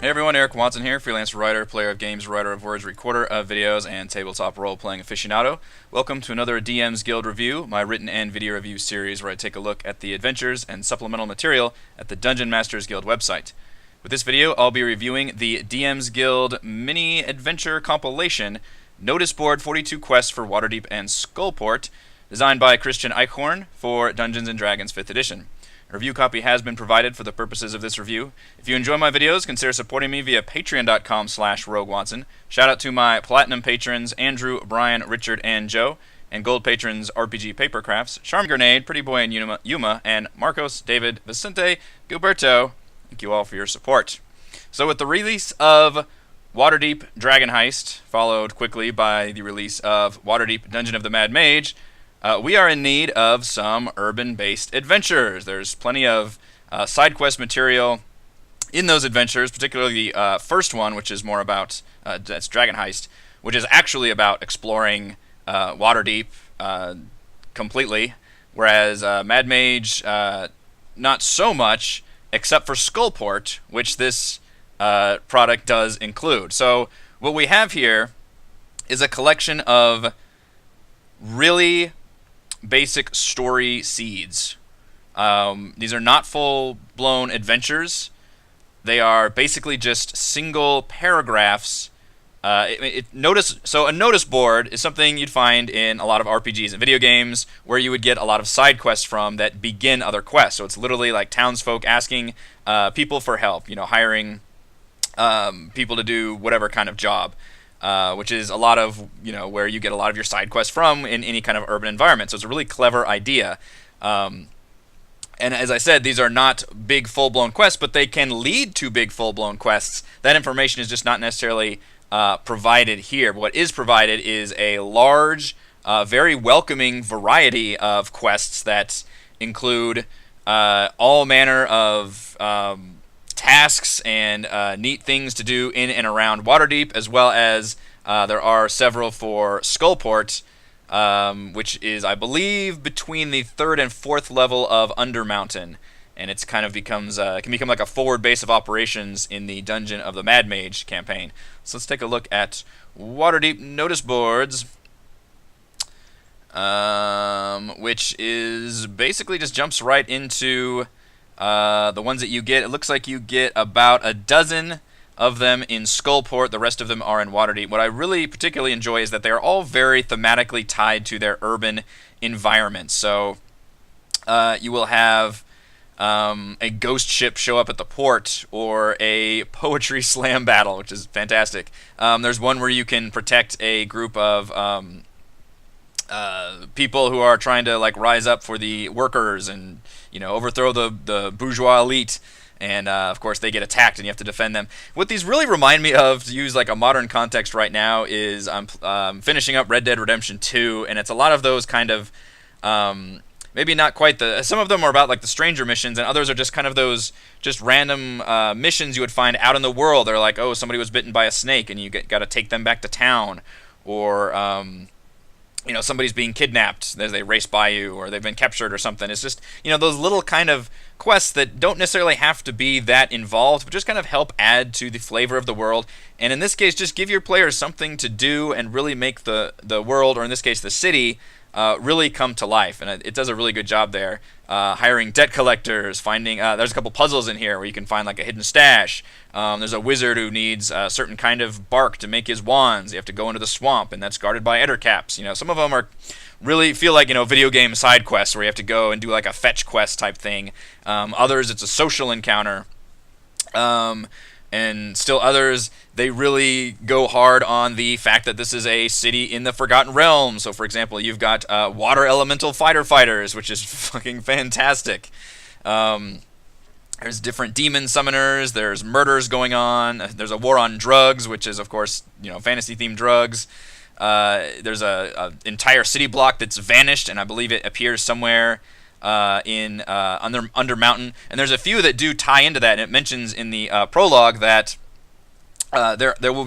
Hey everyone, Eric Watson here, freelance writer, player of games, writer of words, recorder of videos, and tabletop role-playing aficionado. Welcome to another DM's Guild review, my written and video review series where I take a look at the adventures and supplemental material at the Dungeon Masters Guild website. With this video, I'll be reviewing the DM's Guild mini adventure compilation, Noticeboard 42 Quests for Waterdeep and Skullport, designed by Christian Eichhorn for Dungeons & Dragons 5th edition. A review copy has been provided for the purposes of this review. If you enjoy my videos, consider supporting me via patreon.com/roguewatson. Shout out to my platinum patrons Andrew, Brian, Richard, and Joe, and gold patrons RPG Papercrafts, Charm Grenade, Pretty Boy and Yuma, and Marcos, David, Vicente, Gilberto. Thank you all for your support. So with the release of Waterdeep Dragon Heist, followed quickly by the release of Waterdeep Dungeon of the Mad Mage, we are in need of some urban-based adventures. There's plenty of side quest material in those adventures, particularly the first one, which is more about, that's Dragon Heist, which is actually about exploring Waterdeep completely, whereas Mad Mage, not so much, except for Skullport, which this product does include. So what we have here is a collection of really basic story seeds. These are not full-blown adventures. They are basically just single paragraphs. So a notice board is something you'd find in a lot of RPGs and video games where you would get a lot of side quests from that begin other quests. So it's literally like townsfolk asking people for help, hiring people to do whatever kind of job. Which is a lot of, where you get a lot of your side quests from in any kind of urban environment. So it's a really clever idea. And as I said, these are not big full-blown quests, but they can lead to big full-blown quests. That information is just not necessarily provided here. But what is provided is a large, very welcoming variety of quests that include all manner of tasks and neat things to do in and around Waterdeep, as well as there are several for Skullport, which is, I believe, between the 3rd and 4th level of Undermountain, and it's kind of can become like a forward base of operations in the Dungeon of the Mad Mage campaign. So let's take a look at Waterdeep Noticeboards, which is basically just jumps right into the ones that you get. It looks like you get about a dozen of them in Skullport. The rest of them are in Waterdeep. What I really particularly enjoy is that they are all very thematically tied to their urban environments. So you will have a ghost ship show up at the port, or a poetry slam battle, which is fantastic. There's one where you can protect a group of people who are trying to rise up for the workers and overthrow the bourgeois elite, and of course they get attacked and you have to defend them. What these really remind me of, to use a modern context right now, is I'm finishing up Red Dead Redemption 2, and it's a lot of those kind of maybe not quite some of them are about the stranger missions, and others are just kind of those just random missions you would find out in the world. They're like, oh, somebody was bitten by a snake and you got to take them back to town, or somebody's being kidnapped as they race by you, or they've been captured or something. It's just, those little kind of quests that don't necessarily have to be that involved, but just kind of help add to the flavor of the world. And in this case, just give your players something to do and really make the world, or in this case the city, really come to life. And it does a really good job there. Hiring debt collectors, finding, there's a couple puzzles in here where you can find a hidden stash. There's a wizard who needs a certain kind of bark to make his wands. You have to go into the swamp, and that's guarded by ettercaps. Some of them are really feel like video game side quests where you have to go and do a fetch quest type thing. Others, it's a social encounter. And still others, they really go hard on the fact that this is a city in the Forgotten Realms. So, for example, you've got water elemental fighters, which is fucking fantastic. There's different demon summoners. There's murders going on. There's a war on drugs, which is, of course, fantasy-themed drugs. There's a entire city block that's vanished, and I believe it appears somewhere in Undermountain, and there's a few that do tie into that. And it mentions in the prologue that there will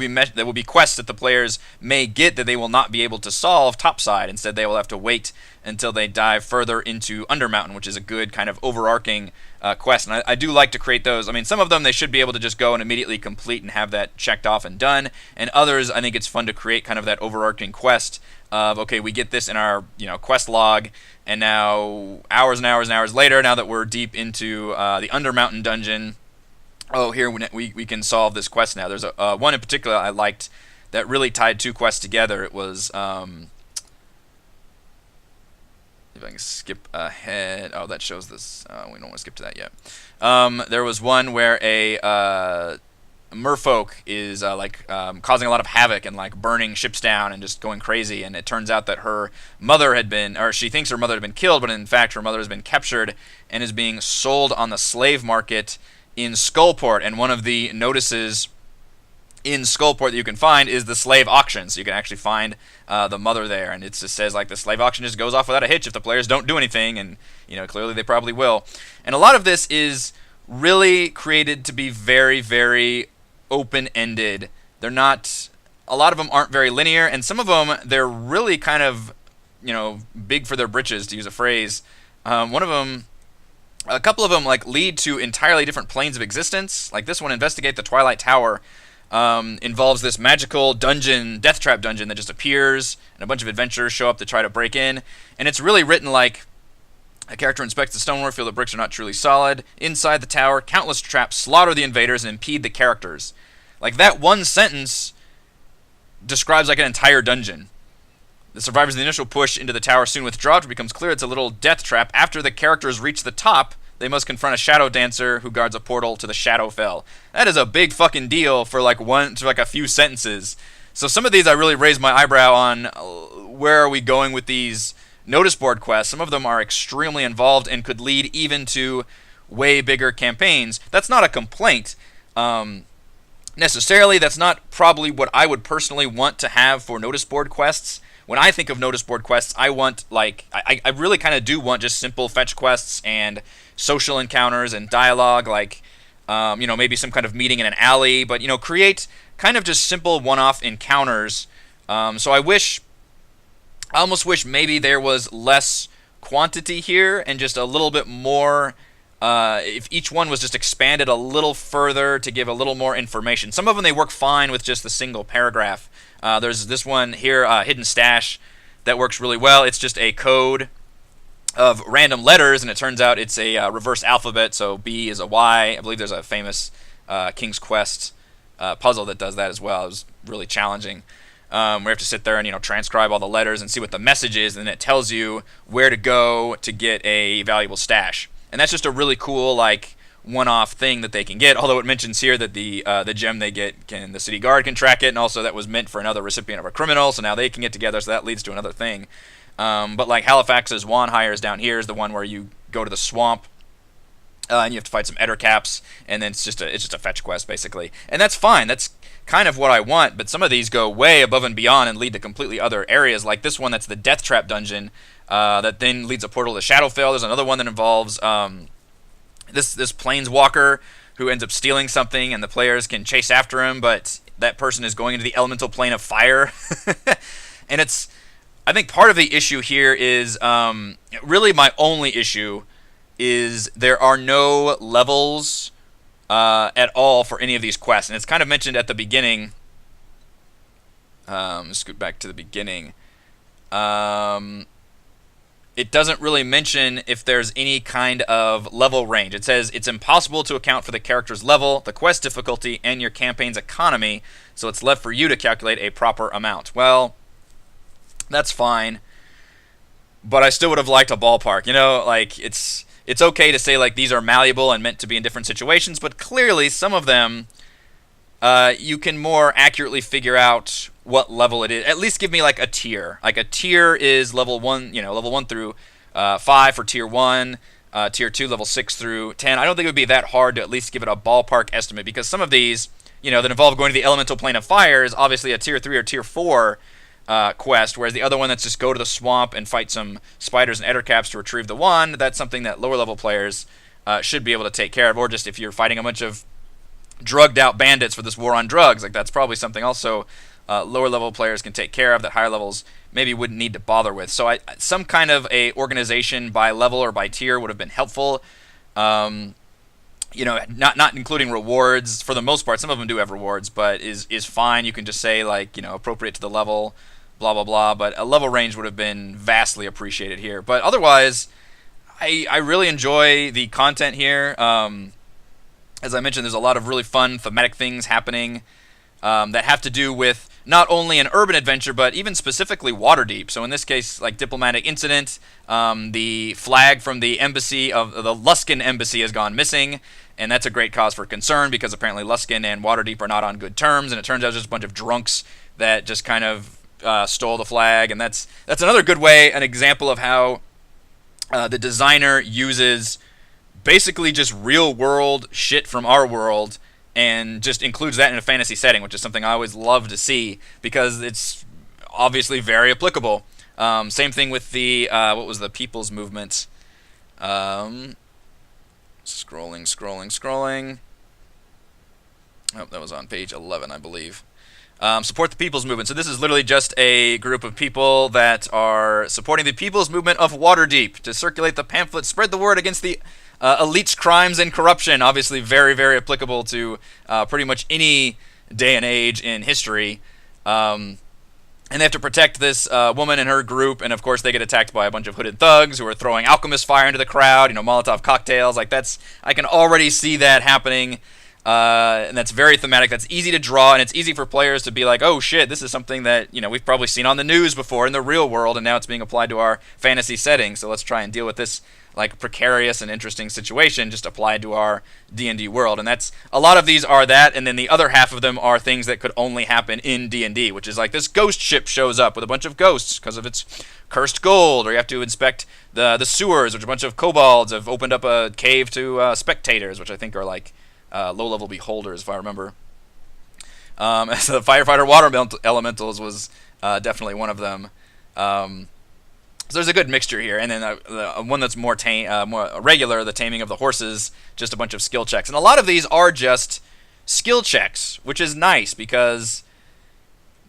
be quests that the players may get that they will not be able to solve topside. Instead, they will have to wait until they dive further into Undermountain, which is a good kind of overarching quest. And I do like to create those. I mean, some of them they should be able to just go and immediately complete and have that checked off and done. And others, I think it's fun to create kind of that overarching quest of, okay, we get this in our quest log, and now hours and hours and hours later, now that we're deep into the Undermountain dungeon, oh, here we can solve this quest now. There's a one in particular I liked that really tied two quests together. It was, if I can skip ahead. Oh, that shows this. We don't want to skip to that yet. There was one where a merfolk is causing a lot of havoc and like burning ships down and just going crazy. And it turns out that her mother had been, or she thinks her mother had been killed, but in fact her mother has been captured and is being sold on the slave market in Skullport. And one of the notices in Skullport that you can find is the slave auction. So you can actually find the mother there, and it just says like the slave auction just goes off without a hitch if the players don't do anything, and clearly they probably will. And a lot of this is really created to be very, very open-ended. They're not, a lot of them aren't very linear, and some of them they're really kind of big for their britches, to use a phrase. One of them, a couple of them like lead to entirely different planes of existence. Like this one, Investigate the Twilight Tower, involves this magical dungeon, death trap dungeon that just appears, and a bunch of adventurers show up to try to break in. And it's really written like a character inspects the stonework, feel the bricks are not truly solid. Inside the tower, countless traps slaughter the invaders and impede the characters. Like that one sentence describes like an entire dungeon. The survivors of the initial push into the tower soon withdraw. It becomes clear it's a little death trap. After the characters reach the top, they must confront a shadow dancer who guards a portal to the Shadowfell. That is a big fucking deal for like a few sentences. So some of these I really raised my eyebrow on. Where are we going with these notice board quests? Some of them are extremely involved and could lead even to way bigger campaigns. That's not a complaint necessarily. That's not probably what I would personally want to have for notice board quests. When I think of notice board quests, I want I really kind of do want just simple fetch quests and social encounters and dialogue, like maybe some kind of meeting in an alley, but create kind of just simple one-off encounters. So I almost wish maybe there was less quantity here and just a little bit more. If each one was just expanded a little further to give a little more information. Some of them they work fine with just the single paragraph. There's this one here, Hidden Stash, that works really well. It's just a code of random letters, and it turns out it's a reverse alphabet, so B is a Y. I believe there's a famous King's Quest puzzle that does that as well. It was really challenging. We have to sit there and transcribe all the letters and see what the message is, and then it tells you where to go to get a valuable stash. And that's just a really cool one-off thing that they can get. Although it mentions here that the gem they get the city guard can track it, and also that was meant for another recipient of a criminal, so now they can get together. So that leads to another thing. But like Halifax's Wand Hires down here is the one where you go to the swamp. And you have to fight some ettercaps, and then it's just a fetch quest basically, and that's fine. That's kind of what I want. But some of these go way above and beyond and lead to completely other areas. Like this one, that's the Death Trap dungeon, that then leads a portal to Shadowfell. There's another one that involves this planeswalker who ends up stealing something, and the players can chase after him, but that person is going into the elemental plane of fire. And I think part of the issue here is really my only issue is there are no levels at all for any of these quests. And it's kind of mentioned at the beginning. Scoot back to the beginning. It doesn't really mention if there's any kind of level range. It says it's impossible to account for the character's level, the quest difficulty, and your campaign's economy, so it's left for you to calculate a proper amount. Well, that's fine, but I still would have liked a ballpark. It's okay to say these are malleable and meant to be in different situations, but clearly some of them you can more accurately figure out what level it is. At least give me a tier. A tier is level 1, level 1 through 5 for tier 1, tier 2 level 6 through 10. I don't think it would be that hard to at least give it a ballpark estimate, because some of these, that involve going to the elemental plane of fire is obviously a tier 3 or tier 4 quest, whereas the other one that's just go to the swamp and fight some spiders and ettercaps to retrieve the wand, that's something that lower level players should be able to take care of. Or just if you're fighting a bunch of drugged out bandits for this war on drugs. Like that's probably something also lower level players can take care of that higher levels maybe wouldn't need to bother with. So some kind of a organization by level or by tier would have been helpful. Not including rewards for the most part. Some of them do have rewards, but is fine. You can just say like appropriate to the level, blah blah blah. But a level range would have been vastly appreciated here. But otherwise, I really enjoy the content here. As I mentioned, there's a lot of really fun thematic things happening that have to do with not only an urban adventure, but even specifically Waterdeep. So in this case, like diplomatic incident, the flag from the embassy of the Luskan embassy has gone missing, and that's a great cause for concern because apparently Luskan and Waterdeep are not on good terms, and it turns out it's just a bunch of drunks that just kind of stole the flag, and that's another good way, an example of how the designer uses basically just real world shit from our world and just includes that in a fantasy setting, which is something I always love to see because it's obviously very applicable. Same thing with the what was the People's Movement? Scrolling. Oh, that was on page 11, I believe. Support the People's Movement. So this is literally just a group of people that are supporting the People's Movement of Waterdeep to circulate the pamphlet, spread the word against the elite's crimes and corruption. Obviously very, very applicable to pretty much any day and age in history. And they have to protect this woman and her group, and of course they get attacked by a bunch of hooded thugs who are throwing alchemist fire into the crowd, Molotov cocktails. Like I can already see that happening. And that's very thematic. That's easy to draw, and it's easy for players to be like, oh shit, this is something that we've probably seen on the news before in the real world, and now it's being applied to our fantasy setting. So let's try and deal with this like precarious and interesting situation just applied to our D&D world. And that's a lot of these are that, and then the other half of them are things that could only happen in D&D, which is like this ghost ship shows up with a bunch of ghosts because of its cursed gold, or you have to inspect the sewers, which a bunch of kobolds have opened up a cave to spectators, which I think are like low-level beholders, if I remember. So the firefighter water elementals was definitely one of them. So there's a good mixture here, and then the one that's more regular, the taming of the horses, just a bunch of skill checks. And a lot of these are just skill checks, which is nice because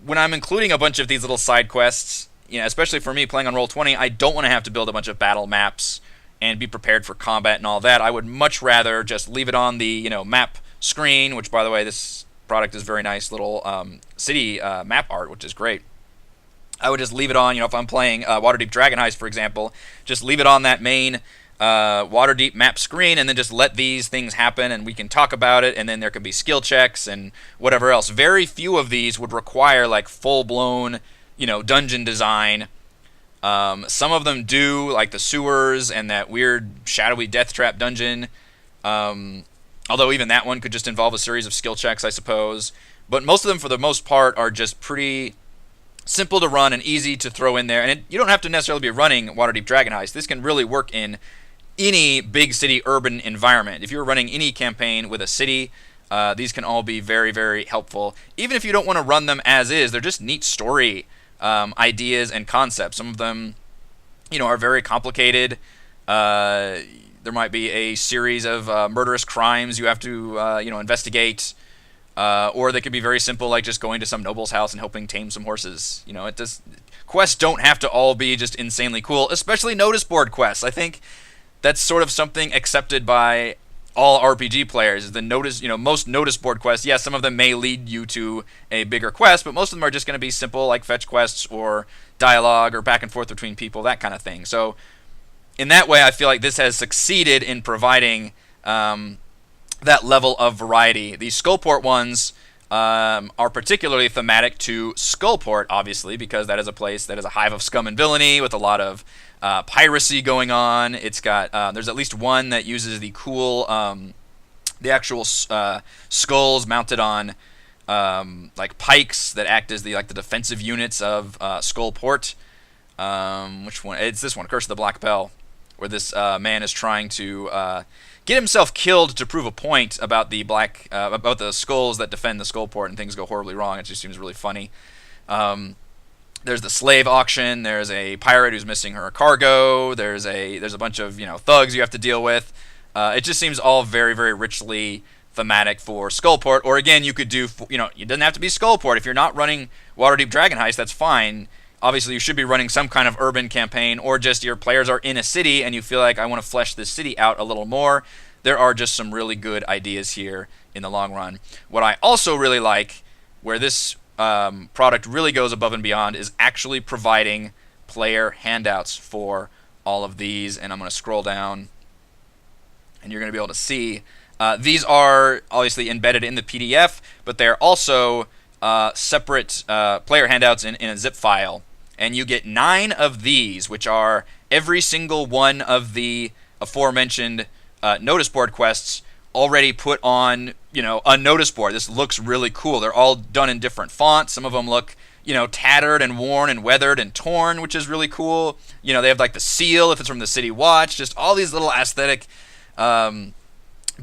when I'm including a bunch of these little side quests, especially for me playing on Roll20, I don't want to have to build a bunch of battle maps and be prepared for combat and all that. I would much rather just leave it on the map screen, which, by the way, this product is very nice little city map art, which is great. I would just leave it on, if I'm playing Waterdeep Dragon Heist, for example, just leave it on that main Waterdeep map screen and then just let these things happen and we can talk about it, and then there could be skill checks and whatever else. Very few of these would require like full-blown, dungeon design. Some of them do, like the sewers and that weird shadowy death trap dungeon. Although even that one could just involve a series of skill checks, I suppose. But most of them, for the most part, are just pretty simple to run and easy to throw in there. And you don't have to necessarily be running Waterdeep Dragon Heist. This can really work in any big city urban environment. If you're running any campaign with a city, these can all be very, very helpful. Even if you don't want to run them as is, they're just neat story ideas and concepts. Some of them, are very complicated. There might be a series of murderous crimes you have to, investigate. Or they could be very simple, like just going to some noble's house and helping tame some horses. Quests don't have to all be just insanely cool, especially notice board quests. I think that's sort of something accepted by all RPG players. Is the most notice board quests. Yes, some of them may lead you to a bigger quest, but most of them are just going to be simple, like fetch quests or dialogue or back and forth between people, that kind of thing. So, in that way, I feel like this has succeeded in providing that level of variety. The Skullport ones are particularly thematic to Skullport, obviously, because that is a place that is a hive of scum and villainy with a lot of piracy going on. It's got there's at least one that uses the cool, the actual skulls mounted on like pikes that act as the defensive units of Skullport. Which one? It's this one, Curse of the Black Bell, where this man is trying to get himself killed to prove a point about the about the skulls that defend the Skullport, and things go horribly wrong. It just seems really funny. There's the slave auction. There's a pirate who's missing her cargo. There's a bunch of thugs you have to deal with. It just seems all very, very richly thematic for Skullport. Or again, you could do, it doesn't have to be Skullport. If you're not running Waterdeep Dragon Heist, that's fine. Obviously, you should be running some kind of urban campaign, or just your players are in a city and you feel like, I want to flesh this city out a little more. There are just some really good ideas here in the long run. What I also really like, where this product really goes above and beyond, is actually providing player handouts for all of these. And I'm going to scroll down, and you're going to be able to see. These are obviously embedded in the PDF, but they're also separate player handouts in a zip file. And you get 9 of these, which are every single one of the aforementioned notice board quests already put on, a notice board. This looks really cool. They're all done in different fonts. Some of them look, tattered and worn and weathered and torn, which is really cool. They have like the seal if it's from the City Watch. Just all these little aesthetic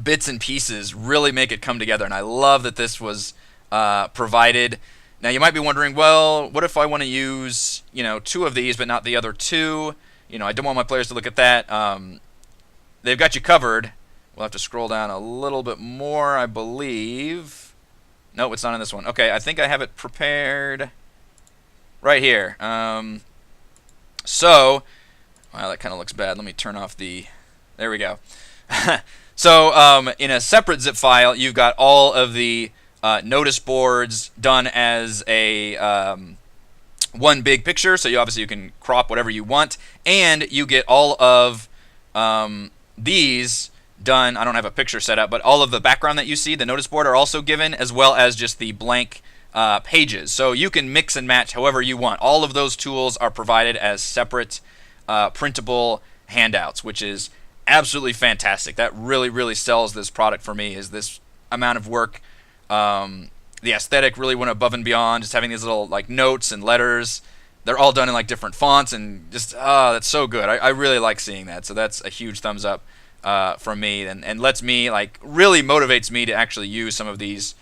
bits and pieces really make it come together. And I love that this was provided. Now you might be wondering, well, what if I want to use, 2 of these but not the other 2? I don't want my players to look at that. They've got you covered. We'll have to scroll down a little bit more, I believe. No, it's not in this one. Okay, I think I have it prepared right here. Wow, that kind of looks bad. Let me turn off the... There we go. So, in a separate zip file, you've got all of the notice boards done as a one big picture. So you can crop whatever you want, and you get all of these done. I don't have a picture set up, but all of the background that you see, the notice board, are also given, as well as just the blank pages. So you can mix and match however you want. All of those tools are provided as separate printable handouts, which is absolutely fantastic. That really, really sells this product for me, is this amount of work. The aesthetic really went above and beyond, just having these little like notes and letters. They're all done in like different fonts, and just, that's so good. I really like seeing that. So that's a huge thumbs up from me, and lets me, like, really motivates me to actually use some of these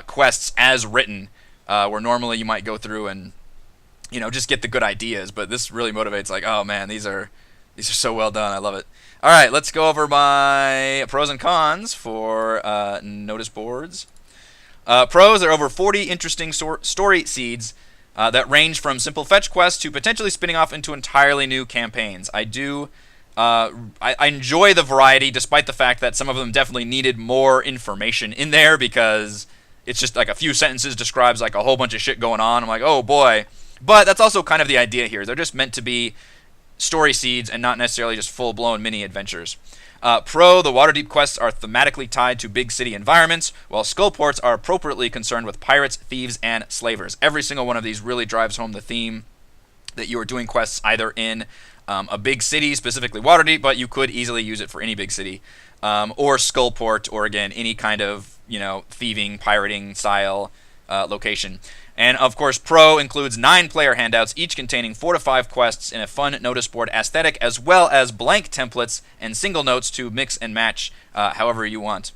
quests as written, where normally you might go through and, just get the good ideas. But this really motivates, like, oh man, these are so well done. I love it. All right, let's go over my pros and cons for notice boards. Pros: there are over 40 interesting story seeds that range from simple fetch quests to potentially spinning off into entirely new campaigns. I enjoy the variety, despite the fact that some of them definitely needed more information in there, because it's just like a few sentences describes like a whole bunch of shit going on. I'm like, oh boy. But that's also kind of the idea here. They're just meant to be story seeds and not necessarily just full-blown mini adventures. Pro: the Waterdeep quests are thematically tied to big city environments, while Skullports are appropriately concerned with pirates, thieves, and slavers. Every single one of these really drives home the theme that you are doing quests either in a big city, specifically Waterdeep, but you could easily use it for any big city, or Skullport, or again, any kind of, thieving, pirating style location. And of course, Pro includes 9 player handouts, each containing 4 to 5 quests in a fun notice board aesthetic, as well as blank templates and single notes to mix and match however you want.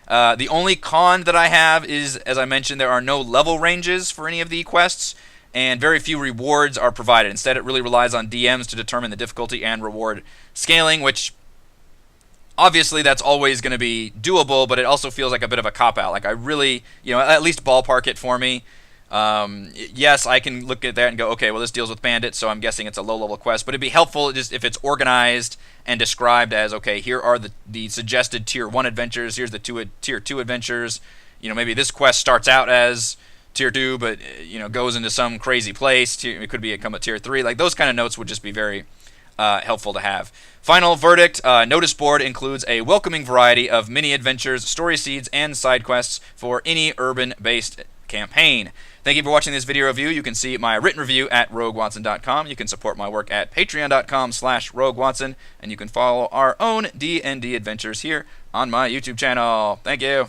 The only con that I have is, as I mentioned, there are no level ranges for any of the quests, and very few rewards are provided. Instead, it really relies on DMs to determine the difficulty and reward scaling, which obviously that's always going to be doable, but it also feels like a bit of a cop-out. Like, I really, at least ballpark it for me. Yes, I can look at that and go, okay, well, this deals with bandits, so I'm guessing it's a low-level quest, but it'd be helpful just if it's organized and described as, okay, here are the suggested Tier 1 adventures, here's the Tier 2 adventures. Maybe this quest starts out as Tier 2, but, goes into some crazy place. It could become a Tier 3. Like, those kind of notes would just be very helpful to have. Final verdict: Notice Board includes a welcoming variety of mini adventures, story seeds, and side quests for any urban-based campaign. Thank you for watching this video review. You can see my written review at roguewatson.com. You can support my work at patreon.com/roguewatson, and you can follow our own D&D adventures here on my YouTube channel. Thank you.